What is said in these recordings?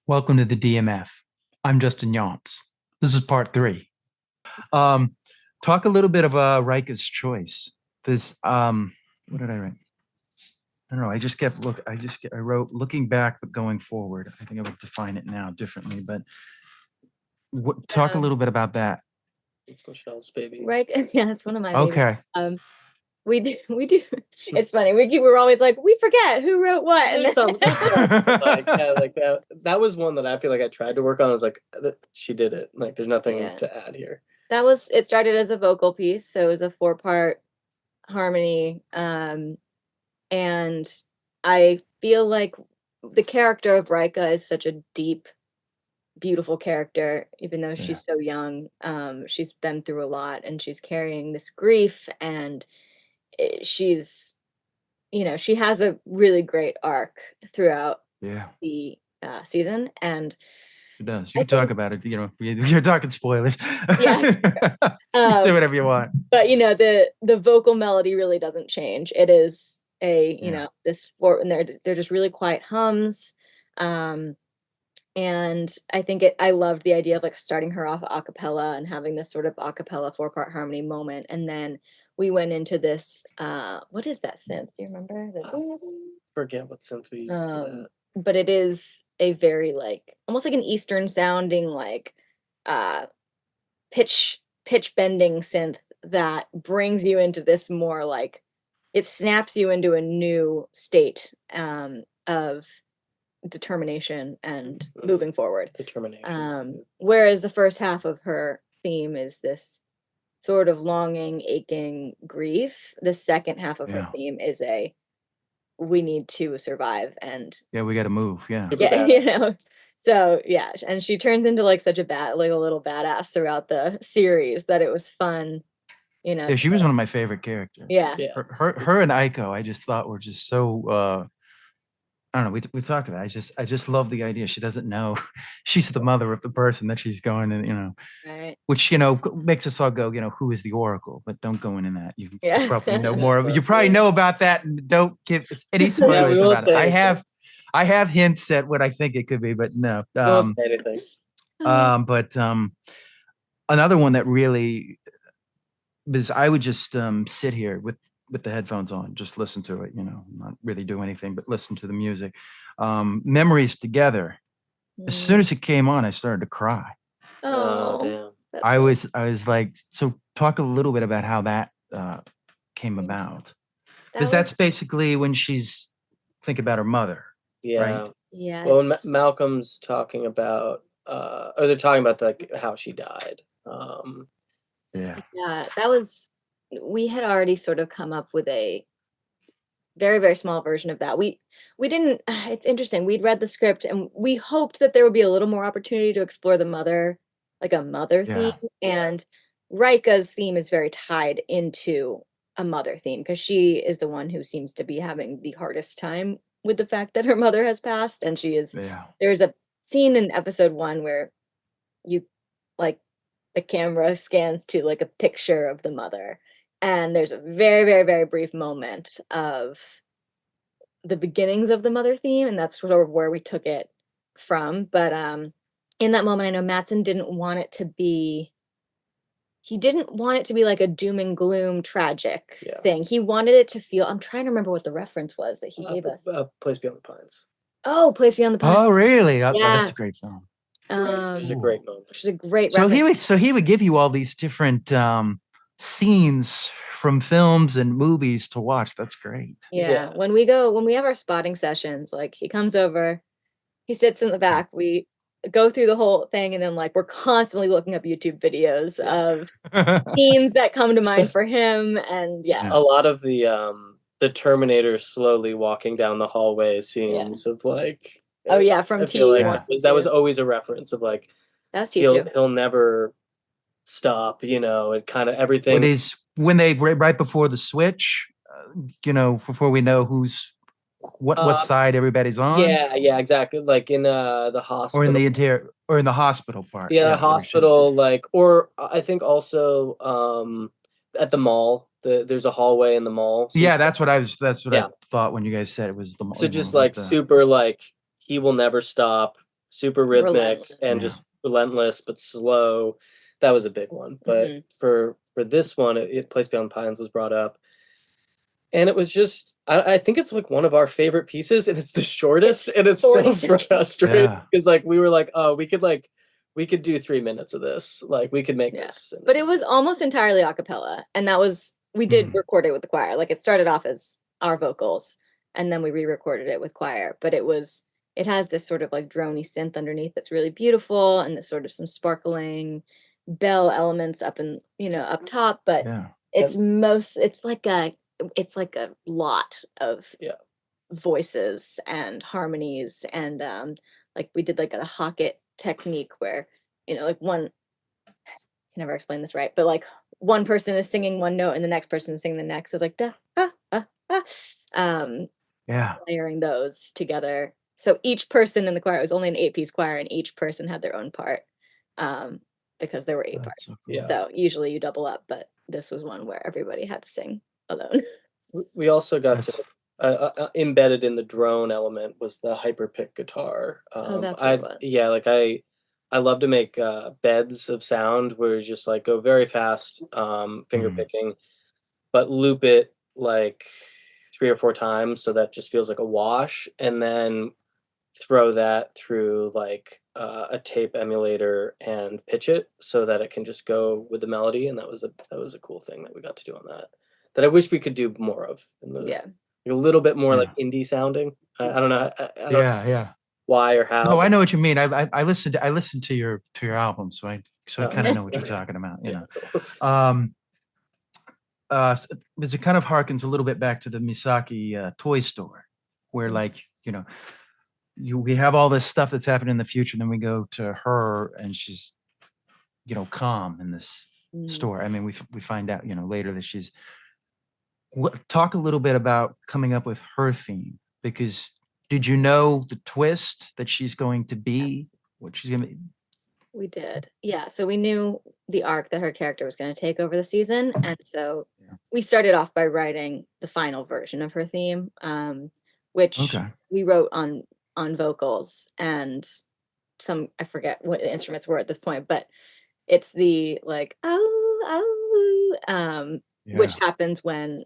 Welcome to the DMF. I'm Justin Younts. This is part three. Um, Talk a little bit of Riker's choice. This what did I write? I don't know. I wrote looking back but going forward. I think I would define it now differently. But talk a little bit about that. It's Michelle's baby. Right. Yeah, it's one of my Okay. babies. We do. It's funny. We're always like, we forget who wrote what. And It's on like that was one that I feel like I tried to work on. I was like, she did it. Like there's nothing to add here. It started as a vocal piece, so it was a 4-part harmony. And I feel like the character of Rika is such a deep, beautiful character, even though she's so young. She's been through a lot and she's carrying this grief, and she's, she has a really great arc throughout the season. And it does. You can talk about it. You're talking spoilers. Yeah. Say whatever you want. But the vocal melody really doesn't change. It is and they're just really quiet hums. And I think I loved the idea of like starting her off a cappella and having this sort of a cappella 4-part harmony moment. And then we went into this, what is that synth? Do you remember? Forget what synth we used for that. But it is a very almost like an Eastern sounding pitch bending synth that brings you into this more it snaps you into a new state of determination and moving forward. Determination. Whereas the first half of her theme is this sort of longing, aching grief. The second half of her theme is we need to survive and we got to move. So and she turns into such a little badass throughout the series that it was fun. She was one of my favorite characters. Her and Aiko, I just thought were just so I don't know. We talked about it. I just love the idea. She doesn't know she's the mother of the person that she's going to, right. Which makes us all go, who is the Oracle? But don't go into that. You probably know more of it. You probably know about that, and don't give any spoilers about it. I have hints at what I think it could be, but no. Don't say anything. But another one that really is, I would just sit here with the headphones on, just listen to it, not really do anything, but listen to the music. Memories Together. As soon as it came on, I started to cry. Oh, damn. I was like, so talk a little bit about how that came about. Because that's basically when she's thinking about her mother. Yeah. Right? Yeah. Well, when Malcolm's talking about, or they're talking about how she died. Yeah, that was, we had already sort of come up with a very, very small version of that. We didn't, it's interesting. We'd read the script and we hoped that there would be a little more opportunity to explore the mother, like a mother theme. And Rika's theme is very tied into a mother theme because she is the one who seems to be having the hardest time with the fact that her mother has passed. And she is, there's a scene in episode 1 where the camera scans to a picture of the mother. And there's a very, very, very brief moment of the beginnings of the mother theme. And that's sort of where we took it from. But in that moment, I know Mattson didn't want it to be like a doom and gloom tragic thing. He wanted it to feel, I'm trying to remember what the reference was that he gave us. Place Beyond the Pines. Oh, Place Beyond the Pines. Oh, really? That's a great film. It's a great moment. Which is a great reference. He would give you all these different scenes from films and movies to watch. That's great. Yeah. When we have our spotting sessions, he comes over, he sits in the back, we go through the whole thing, and then we're constantly looking up YouTube videos of scenes that come to mind for him. And a lot of the Terminator slowly walking down the hallway scenes of from T1. That was always a reference of that's he'll never stop, it kind of everything. It is when they right before the switch, before we know who's what side everybody's on. Yeah, exactly. Like in the hospital, or in the hospital part. Yeah, hospital, or I think also at the mall. There's a hallway in the mall. So that's what I thought when you guys said it was the mall. So just super he will never stop. super rhythmic Relentless. and just relentless but slow. That was a big one. But for this one, Place Beyond Pines was brought up. And it was just, I think it's like one of our favorite pieces, and it's the shortest, and it's so 40 seconds. frustrating because like we were like, oh, we could do 3 minutes of this, like we could make this. But it was almost entirely a cappella, and that was, we did record it with the choir. Like it started off as our vocals, and then we re-recorded it with choir. But it has this sort of like droney synth underneath that's really beautiful, and this sort of some sparkling bell elements up up top. But it's like a lot of voices and harmonies, and like we did like a Hocket technique where like one, I can never explain this right, but like one person is singing one note and the next person is singing the next. So it's like da layering those together. So each person in the choir, it was only an 8-piece choir, and each person had their own part, because there were 8 parts. So, cool. So usually you double up, but this was one where everybody had to sing alone. We also got to embedded in the drone element was the hyperpick guitar. That's what it was. Yeah, like I love to make beds of sound where you just like go very fast, finger picking, but loop it like 3 or 4 times so that just feels like a wash, and then throw that through like a tape emulator and pitch it so that it can just go with the melody. And that was a cool thing that we got to do on that I wish we could do more of. A little bit more like indie sounding. I don't know. I don't know why or how. No, I know what you mean. I listened to your album, so I kind of know what you're talking about. You know, because it kind of harkens a little bit back to the Misaki toy store, where like we have all this stuff that's happening in the future, and then we go to her, and she's calm in this store. I mean, we find out later that she's. Talk a little bit about coming up with her theme, because did you know the twist that she's going to be what she's going to be? We did. Yeah. So we knew the arc that her character was going to take over the season. And so we started off by writing the final version of her theme, which we wrote on vocals and I forget what the instruments were at this point, but it's the like, which happens when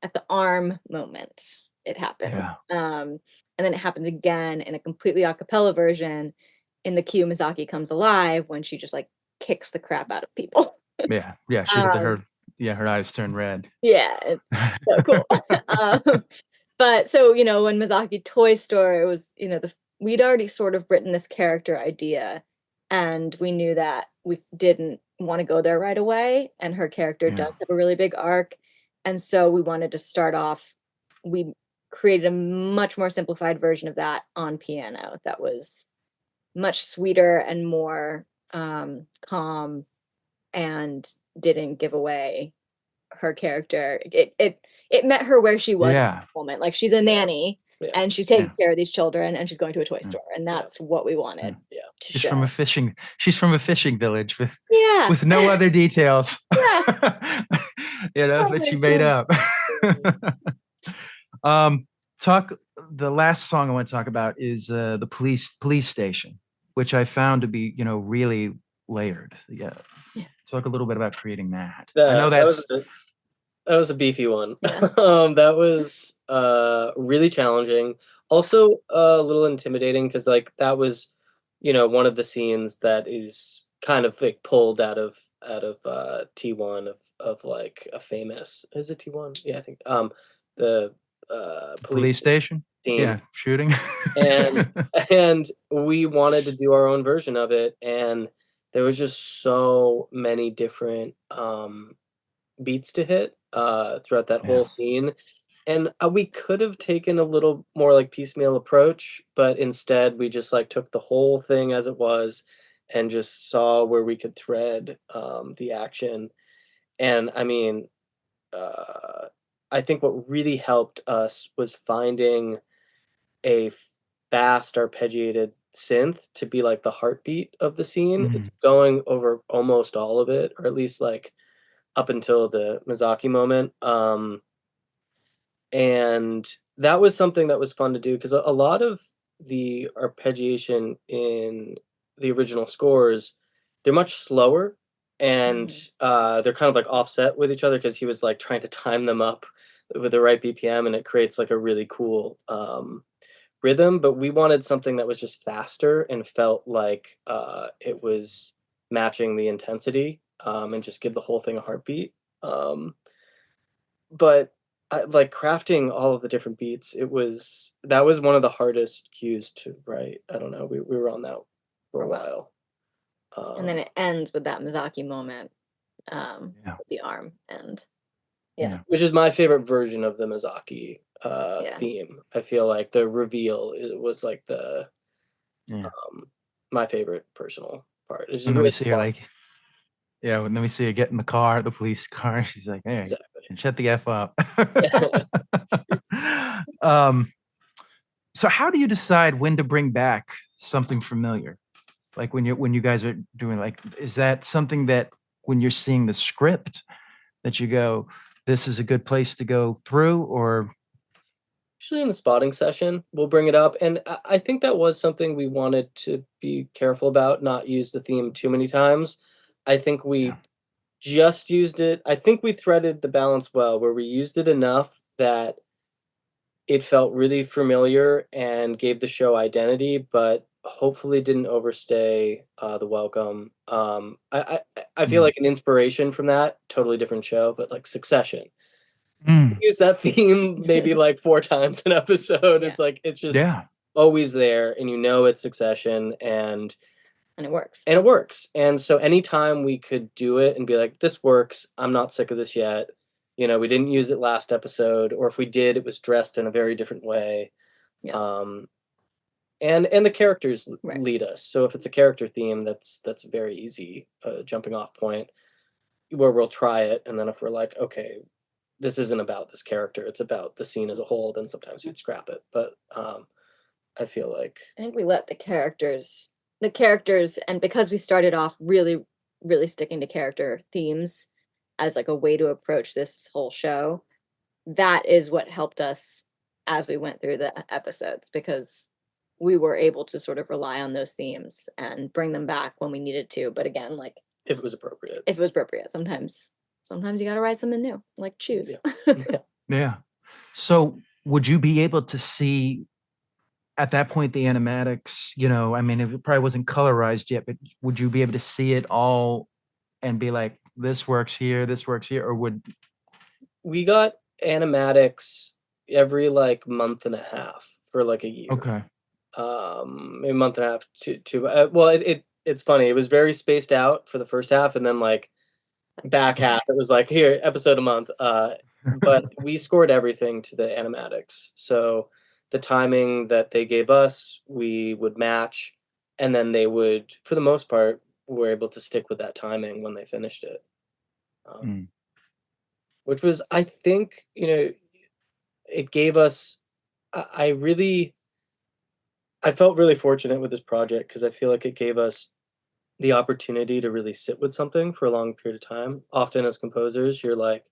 at the arm moment it happened. And then it happened again in a completely a cappella version in the cue Mizaki Comes Alive, when she just like kicks the crap out of people. Her eyes turn red. Yeah, it's so cool. But so when Mizaki Toy Store, it was we'd already sort of written this character idea, and we knew that we didn't want to go there right away, and her character does have a really big arc, and so we wanted to start off. We created a much more simplified version of that on piano that was much sweeter and more calm, and didn't give away her character. It met her where she was at the moment. Like, she's a nanny and she's taking care of these children, and she's going to a toy store, and that's what we wanted. She's from a fishing village with no other details. That she made up. The last song I want to talk about is the police station, which I found to be really layered. Talk a little bit about creating that. I know that was a beefy one. That was really challenging, also a little intimidating, because like that was one of the scenes that is kind of like pulled out of T1 of like a famous, is it T1? Yeah, I think the police station scene. Shooting. and we wanted to do our own version of it, and there was just so many different beats to hit throughout that whole scene, and we could have taken a little more like piecemeal approach, but instead we just like took the whole thing as it was and just saw where we could thread the action. And I mean, I think what really helped us was finding a fast arpeggiated synth to be like the heartbeat of the scene. It's going over almost all of it, or at least like up until the Mizaki moment. And that was something that was fun to do, because a lot of the arpeggiation in the original scores, they're much slower, and they're kind of like offset with each other because he was like trying to time them up with the right BPM, and it creates like a really cool rhythm. But we wanted something that was just faster and felt like it was matching the intensity, and just give the whole thing a heartbeat. But like crafting all of the different beats, that was one of the hardest cues to write. I don't know. We were on that for a while. And then it ends with that Mizaki moment, Yeah. with the arm, and which is my favorite version of the Mizaki Yeah. theme. I feel like the reveal was like my favorite personal part. It's just And then we it's see her fun. like, and then we see her get in the car, the police car. And she's like, "Hey, Exactly. shut the F up." So how do you decide when to bring back something familiar? Like when you guys are doing, like, is that something that when you're seeing the script that you go, this is a good place to go through, or Usually in the spotting session, we'll bring it up, and I think that was something we wanted to be careful about, not use the theme too many times. I think we just used it. I think we threaded the balance well, where we used it enough that it felt really familiar and gave the show identity, but hopefully didn't overstay the welcome. I feel like an inspiration from that, totally different show, but like Succession. Use that theme maybe like 4 times an episode. It's like it's just always there, and you know it's Succession, and it works. And it works. And so anytime we could do it and be like, this works, I'm not sick of this yet. You know, we didn't use it last episode, or if we did, it was dressed in a very different way. And the characters lead us. So if it's a character theme, that's a very easy jumping off point where we'll try it. And then if we're like, okay, this isn't about this character, it's about the scene as a whole, then sometimes we'd scrap it. But I feel like I think we let the characters, and because we started off really, really sticking to character themes as like a way to approach this whole show, that is what helped us as we went through the episodes, because we were able to sort of rely on those themes and bring them back when we needed to. But again, like if it was appropriate. Sometimes you got to write something new, like choose. Yeah. So would you be able to see at that point the animatics, I mean, it probably wasn't colorized yet, but would you be able to see it all and be like, this works here, or would we got animatics every like month and a half for like a year? Okay. A month and a half to well, it's funny. It was very spaced out for the first half, and then like back half, it was like here episode a month. But we scored everything to the animatics, so the timing that they gave us, we would match, and then they would, for the most part, were able to stick with that timing when they finished it. Which was, I think, it gave us. I felt really fortunate with this project because I feel like it gave us the opportunity to really sit with something for a long period of time. Often as composers, you're like,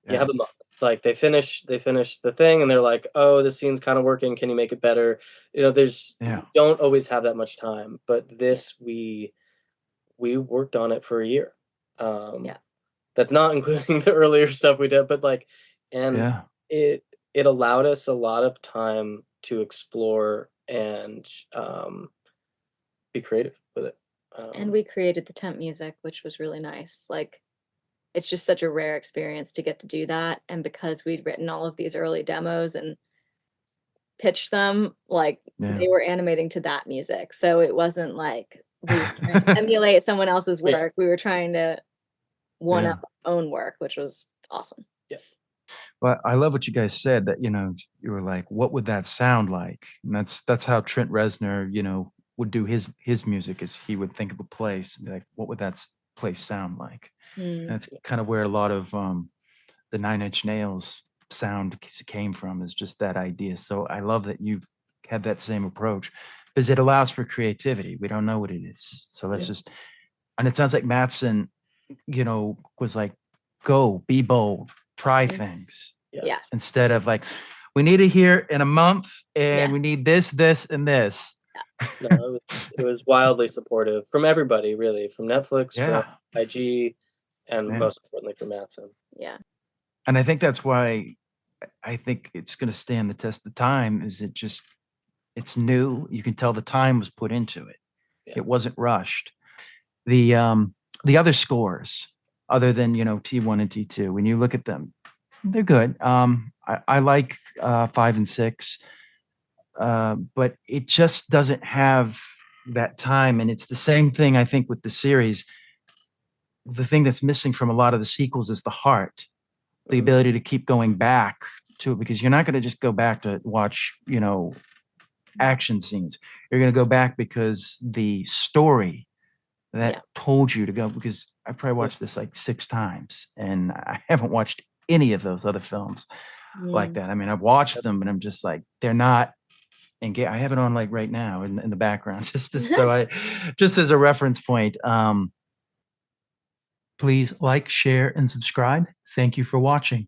you have a month. Like they finish the thing and they're like, oh, this scene's kind of working. Can you make it better? You don't always have that much time. But this, we worked on it for a year. That's not including the earlier stuff we did, but like, and it allowed us a lot of time to explore and be creative with it. And we created the temp music, which was really nice. Like, it's just such a rare experience to get to do that. And because we'd written all of these early demos and pitched them, like they were animating to that music. So it wasn't like we were trying to emulate someone else's work. We were trying to one up our own work, which was awesome. Yeah. But I love what you guys said, that, you were like, what would that sound like? And that's how Trent Reznor, would do his music, is he would think of a place and be like, what would that place sound like? That's kind of where a lot of the Nine Inch Nails sound came from, is just that idea. So I love that you had that same approach, because it allows for creativity. We don't know what it is. So let's just, and it sounds like Mattson, was like, go, be bold, try things. Yeah. Instead of like, we need it here in a month, and Yeah. we need this, this, and this. No, it was wildly supportive from everybody, really, from Netflix, from Yeah. IG, and Yeah. most importantly from Matson. Yeah. And I think that's why I think it's going to stand the test of time. Is it just, it's new. You can tell the time was put into it. Yeah. It wasn't rushed. The other scores, other than, you know, T1 and T2, when you look at them, they're good. I like 5 and 6, but it just doesn't have that time. And it's the same thing, I think, with the series. The thing that's missing from a lot of the sequels is the heart, the ability to keep going back to it, because you're not going to just go back to watch, you know, action scenes. You're going to go back because the story that told you to go, because I probably watched this like 6 times and I haven't watched any of those other films like that. I mean, I've watched them and I'm just like, they're not engaged. I have it on like right now in the background, just as a reference point. Please like, share, and subscribe. Thank you for watching.